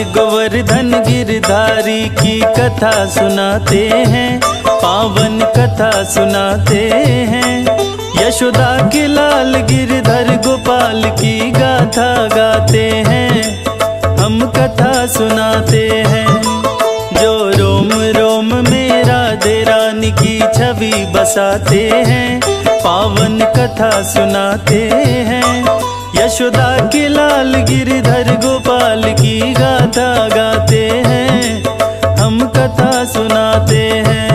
गोवर्धन गिरधारी की कथा सुनाते हैं, पावन कथा सुनाते हैं। यशोदा के लाल गिरधर गोपाल की गाथा गाते हैं, हम कथा सुनाते हैं। जो रोम रोम में राधे रानी की छवि बसाते हैं, पावन कथा सुनाते हैं। यशोदा के लाल गिरधर गोपाल की गाथा गाते हैं, हम कथा सुनाते हैं।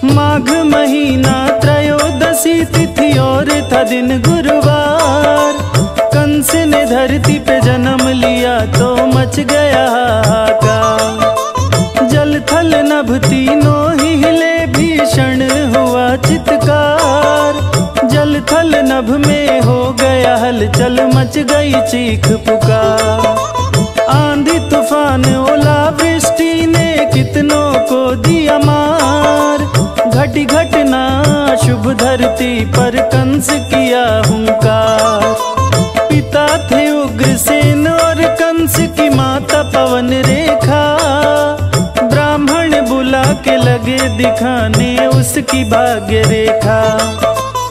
माघ महीना त्रयोदशी तिथि और था दिन गुरुवार। कंस ने धरती पे जन्म लिया तो मच गया हाहाकार। जल थल नभ तीनों ही हिले, भीषण हुआ चित्कार। जल थल नभ में हो गया हलचल, मच गई चीख पुकार। आंधी तूफान ओला वृष्टि ने कितनों को दिया मार। घटी घटना शुभ धरती पर कंस किया हुंकार। पिता थे उग्रसेन और कंस की माता पवन रेखा। ब्राह्मण बुला के लगे दिखाने उसकी भाग्य रेखा।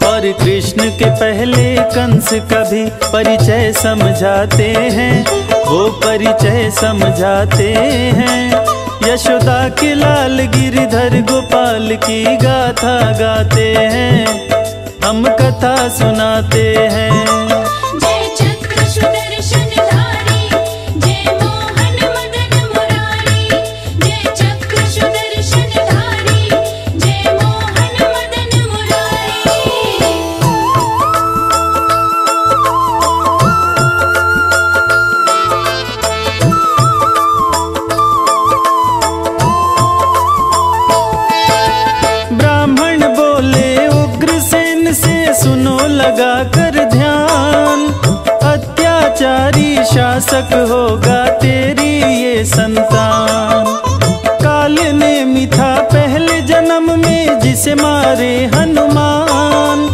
और कृष्ण के पहले कंस कभी परिचय समझाते हैं, वो परिचय समझाते हैं। यशोदा के लाल गिरधर गोपाल की गाथा गाते हैं, हम कथा सुनाते हैं। सुनो लगा कर ध्यान, अत्याचारी शासक होगा तेरी ये संतान। काल ने मिथा पहले जन्म में जिसे मारे हनुमान।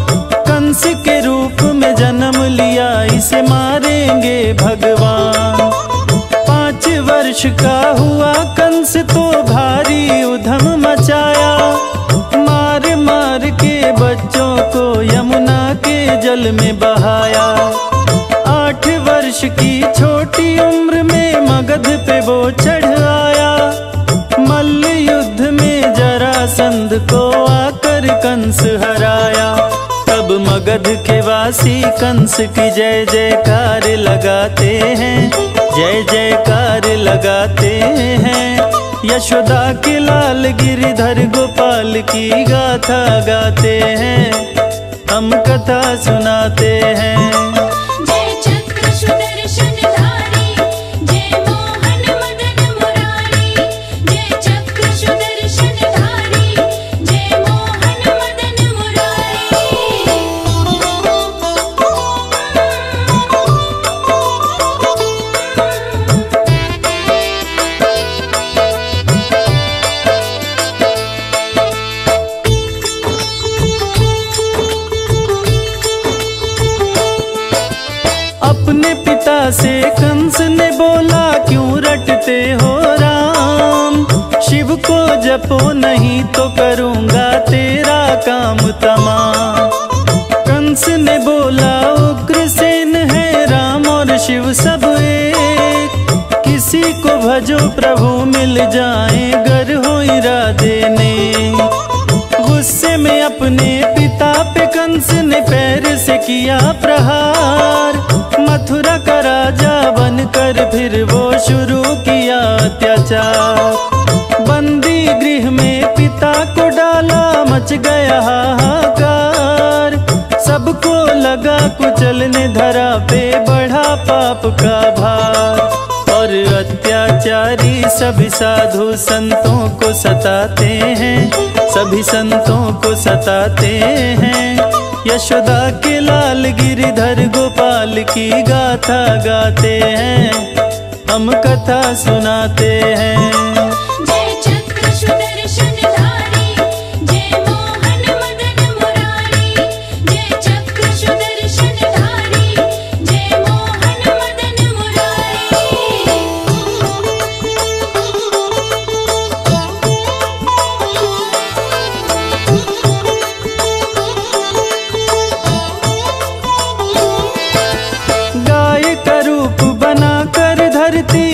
कंस के रूप में जन्म लिया, इसे मारेंगे भगवान। 5 वर्ष का हुआ कंस तो भारी उधम मचाया। मार मार के बच्चों को यमुना के जल में बहाया। 8 वर्ष की छोटी उम्र में मगध पे वो चढ़ आया। मल्ल युद्ध में जरासंध को आकर कंस हराया। तब मगध के वासी कंस की जय जयकार लगाते हैं, जय जयकार लगाते हैं। यशोदा के लाल गिरधर गोपाल की गाथा गाते हैं, हम कथा सुनाते हैं। अपने पिता से कंस ने बोला, क्यों रटते हो राम। शिव को जपो नहीं तो करूँगा तेरा काम तमाम। कंस ने बोला, उग्रसेन है राम और शिव सब एक। किसी को भजो प्रभु मिल जाए गर हो इरादे ने। गुस्से में अपने पिता पे कंस ने पैर से किया प्रहार। मथुरा का राजा बनकर फिर वो शुरू किया अत्याचार। बंदी गृह में पिता को डाला, मच गया हाहाकार। सबको लगा कुचलने धरा पे बढ़ा पाप का भार। और और अत्याचारी सभी साधु संतों को सताते हैं, सभी संतों को सताते हैं। यशोदा के लाल गिरिधर गोपाल की गाथा गाते हैं, हम कथा सुनाते हैं।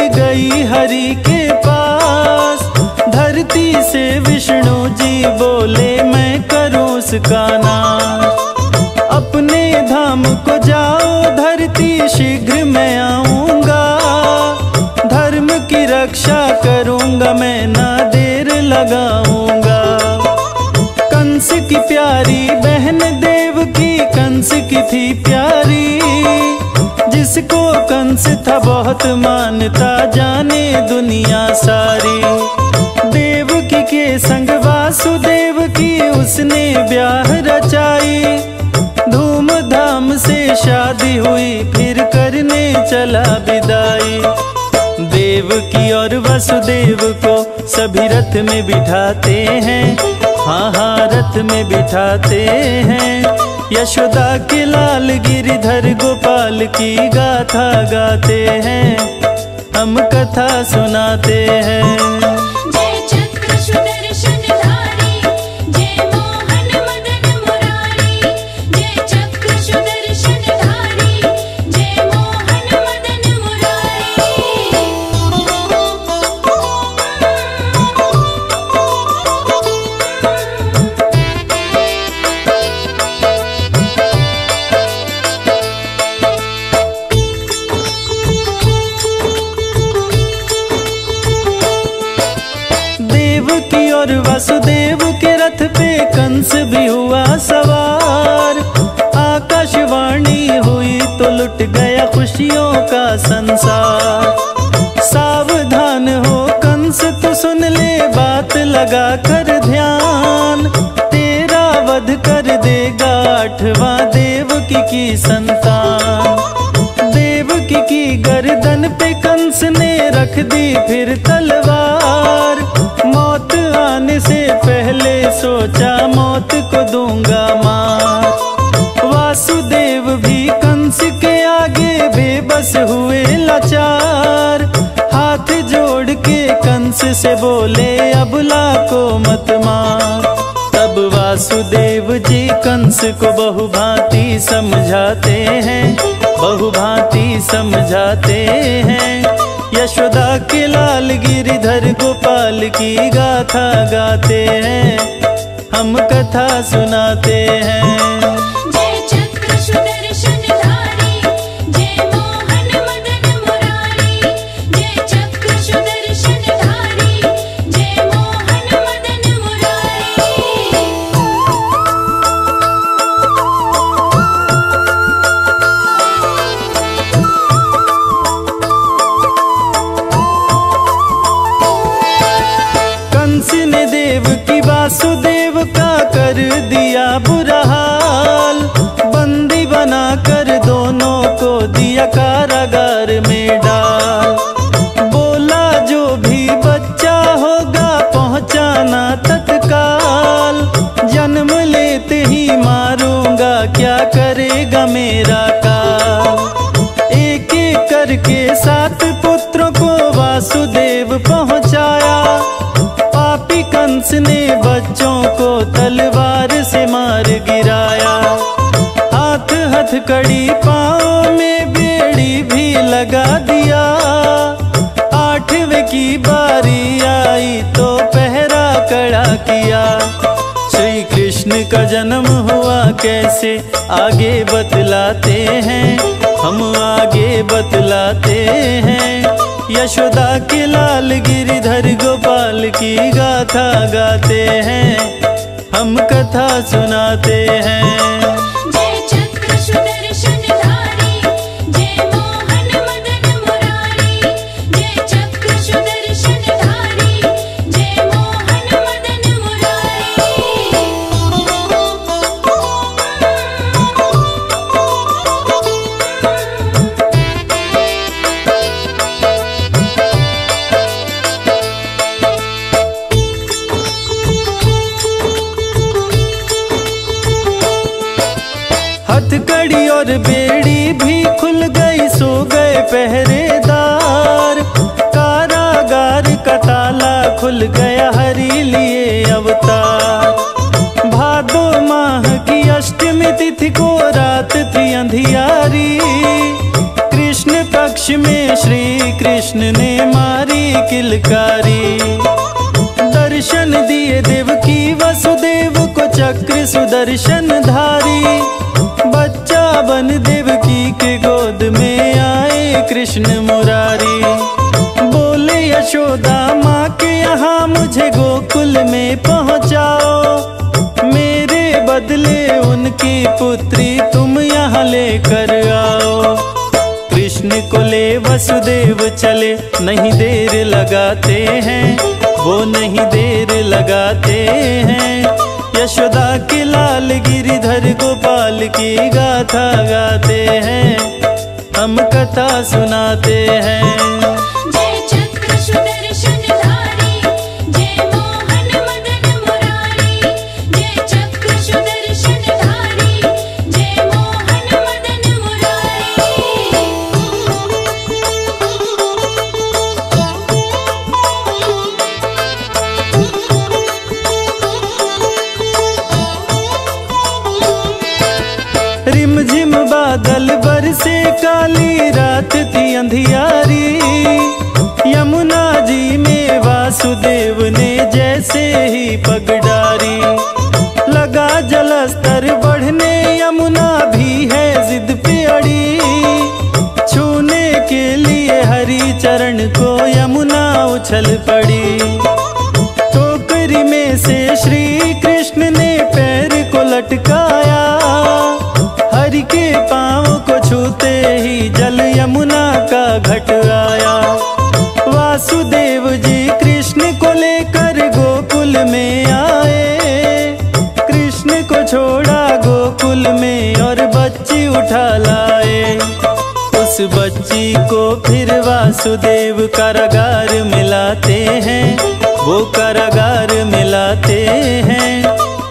गई हरि के पास, धरती से विष्णु जी बोले मैं करूं उसका नाश। अपने धाम को जाओ धरती, शीघ्र मैं आऊंगा, धर्म की रक्षा करूंगा मैं, ना देर लगाऊंगा। कंस की प्यारी बहन देवकी, कंस की थी प्यारी, जिसको कंस था बहुत मानता, जाने दुनिया सारी। देवकी के संग वासुदेव की उसने ब्याह रचाई, धूमधाम से शादी हुई, फिर करने चला विदाई। देवकी और वसुदेव को सभी रथ में बिठाते हैं, हाँ हाँ रथ में बिठाते हैं। यशोदा के लाल गिरिधर गोपाल की गाथा गाते हैं, हम कथा सुनाते हैं। और वासुदेव के रथ पे कंस भी हुआ सवार, आकाशवाणी हुई तो लुट गया खुशियों का संसार। सावधान हो कंस तो सुन ले बात लगा कर ध्यान, तेरा वध कर देगा 8वां देवकी की संतान। देवकी की गर्दन पे कंस ने रख दी फिर तलवार, मौत आने से पहले सोचा मौत को दूंगा मार। वासुदेव भी कंस के आगे बेबस हुए लाचार, हाथ जोड़ के कंस से बोले अबला को मत मार। तब वासुदेव जी कंस को बहुभांति समझाते हैं, बहुभांति समझाते हैं। यशोदा के लाल गिरिधर गोपाल की गाथा गाते हैं, हम कथा सुनाते हैं। वासुदेव का कर दिया बुरा हाल, बंदी बना कर दोनों को दिया कारागार में डाल। बोला जो भी बच्चा होगा पहुंचाना तत्काल, जन्म लेते ही मारूंगा क्या करेगा मेरा काल। एक एक करके 7 पुत्रों को वासुदेव पहुंचाया, पापी कंस ने बच्चों को तलवार से मार गिराया। हाथ हथकड़ी पाँव में बेड़ी भी लगा दिया, 8वें की बारी आई तो पहरा कड़ा किया। श्री कृष्ण का जन्म हुआ कैसे आगे बतलाते हैं, हम आगे बतलाते हैं। यशोदा के लाल गिरिधर गोपाल की गाथा गाते हैं, हम कथा सुनाते हैं। जय और बेड़ी भी खुल गई, सो गए पहरेदार। कारागार का ताला खुल गया, हरि लिए अवतार। भादो माह की अष्टमी तिथि को रात थी अंधियारी। कृष्ण पक्ष में श्री कृष्ण ने मारी किलकारी। दर्शन दिए देवकी वसुदेव को चक्र सुदर्शन धारी। बच्चा बन देवकी के गोद में आए कृष्ण मुरारी। बोले यशोदा माँ के यहाँ मुझे गोकुल में पहुँचाओ। मेरे बदले उनकी पुत्री तुम यहाँ लेकर आओ। कृष्ण को ले वसुदेव चले, नहीं देर लगाते हैं, वो नहीं देर लगाते हैं। यशोदा के लाल गिरिधर गोपाल की गाथा गाते हैं, हम कथा सुनाते हैं। रिमझिम बादल बरसे, काली रात थी अंधियारी। यमुना जी में वासुदेव ने जैसे ही पग डारी। लगा जलस्तर बढ़ने, यमुना भी है जिद पे अड़ी। छूने के लिए हरि चरण को यमुना उछल पड़ी। टोकरी में से श्री कृष्ण ने पैर को लटकाया। हरि के पाँव को छूते ही जल यमुना का घट आया। वासुदेव जी कृष्ण को लेकर गोकुल में आए। कृष्ण को छोड़ा गोकुल में और बच्ची उठा लाए। उस बच्ची को फिर वासुदेव कारागार में लाते हैं, वो कारागार में लाते हैं।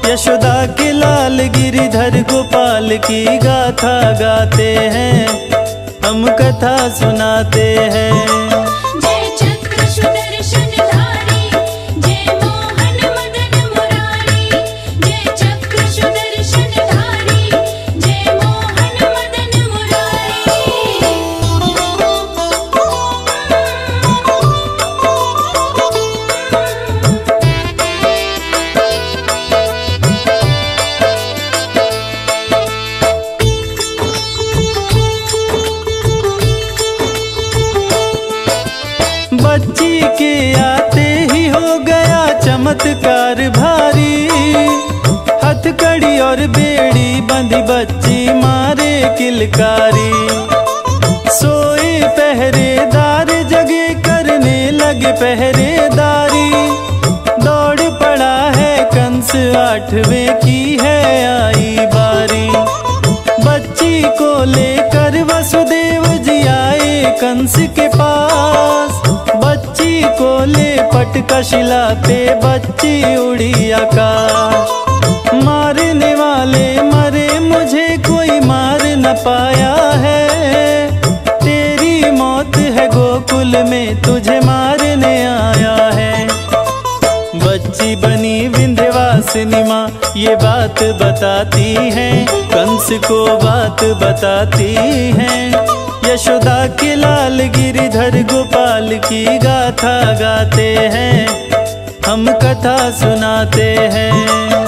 यशोदा के लाल गिरिधर गोपाल की गाथा गाते हैं, हम कथा सुनाते हैं। बच्ची के आते ही हो गया चमत्कार भारी। हथकड़ी और बेड़ी बंधी बच्ची मारे किलकारी। सोए पहरेदार जगे करने लगे पहरेदारी। दौड़ पड़ा है कंस, 8वें की है आई बारी। बच्ची को लेकर वसुदेव जी आए कंस के पास। बच्ची को ले पटका शिला पे, बच्ची उड़ी आकाश। मारने वाले मरे, मुझे कोई मार न पाया है। तेरी मौत है गोकुल में, तुझे मारने आया है। बच्ची बनी विंध्यवासिनी माँ ये बात बताती है, कंस को बात बताती है। यशोदा के लाल गिरिधर गोपाल की गाथा गाते हैं, हम कथा सुनाते हैं।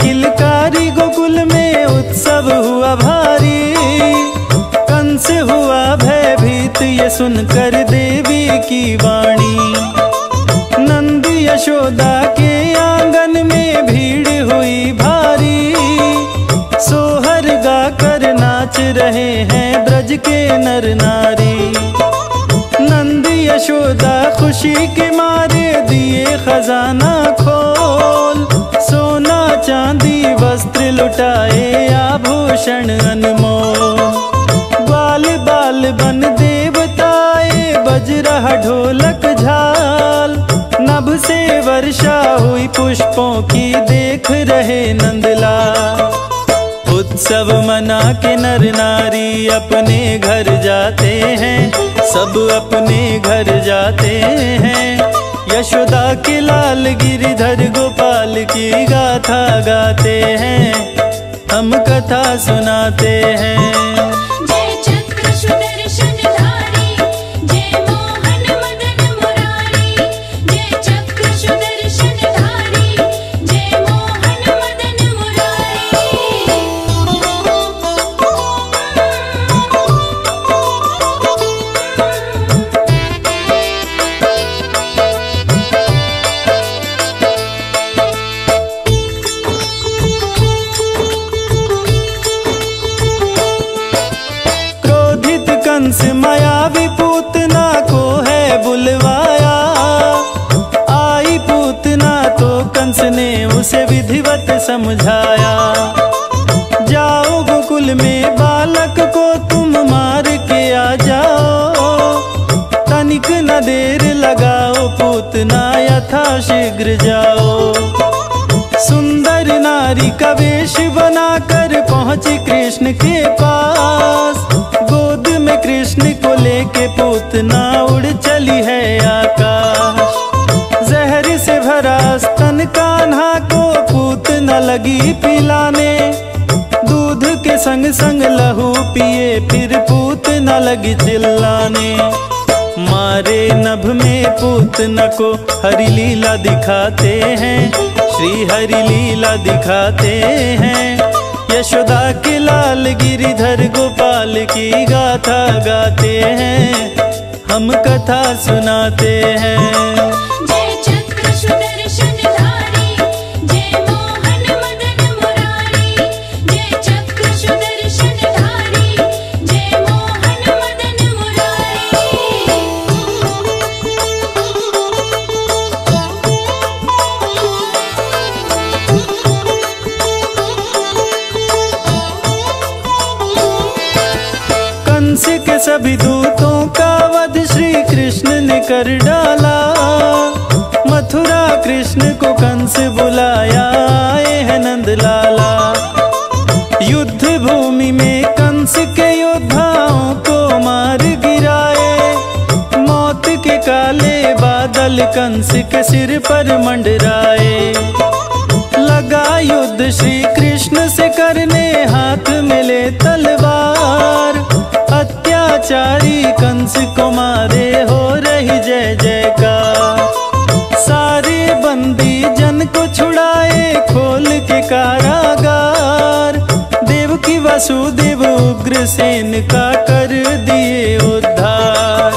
किलकारी गोकुल में उत्सव हुआ भारी। कंस हुआ भयभीत ये सुनकर देवी की वाणी। नंद यशोदा के आंगन में भीड़ हुई भारी। सोहर गाकर नाच रहे हैं ब्रज के नर नारी। नंद यशोदा खुशी के मारे दिए खजाना खोल, सोना चांदी वस्त्र लुटाए आभूषण अनमोल। ग्वाल बाल बन देवताए बज रहा ढोलक झाल, नभ से वर्षा हुई पुष्पों की देख रहे नंदलाल। उत्सव मना के नर नारी अपने घर जाते हैं, सब अपने घर जाते हैं। यशोदा के लाल गिरिधर गोपाल की गाथा गाते हैं, हम कथा सुनाते हैं। कंस मायावी पूतना को है बुलवाया, आई पूतना तो कंस ने उसे विधिवत समझाया। जाओ गोकुल में बालक को तुम मार के आ जाओ, तनिक न देर लगाओ पूतना यथा शीघ्र जाओ। सुंदर नारी का वेश बनाकर पहुंची कृष्ण के पास, गोद में कृष्ण को लेके पूतना उड़ चली है आकाश। जहर से भरा स्तन कान्हा को पूतना लगी पिलाने, दूध के संग संग लहू पिए फिर पूतना लगी चिल्लाने। मारे नभ में पूतना को हरि लीला दिखाते हैं, श्री हरि लीला दिखाते हैं। यशोदा के लाल गिरिधर गोपाल की गाथा गाते हैं, हम कथा सुनाते हैं। कंस के सभी दूतों का वध श्री कृष्ण ने कर डाला, मथुरा कृष्ण को कंस बुलाया आए है नंद लाला। युद्ध भूमि में कंस के योद्धाओं को मार गिराए, मौत के काले बादल कंस के सिर पर मंडराए। लगा युद्ध श्री कृष्ण से करने हाथ में ले तलवार, अत्याचारी कंस को मारे हो रही जय जयकार। सारे बंदी जन को छुड़ाए खोल के कारागार, देवकी वासुदेव उग्रसेन का कर दिए उद्धार।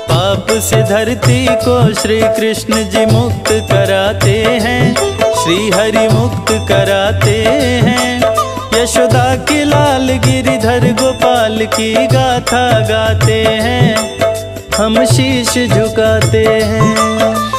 पाप से धरती को श्री कृष्ण जी मुक्त कराते हैं, श्री हरि मुक्त कराते हैं। यशोदा के लाल गिरिधर गोपाल की गाथा गाते हैं, हम शीश झुकाते हैं।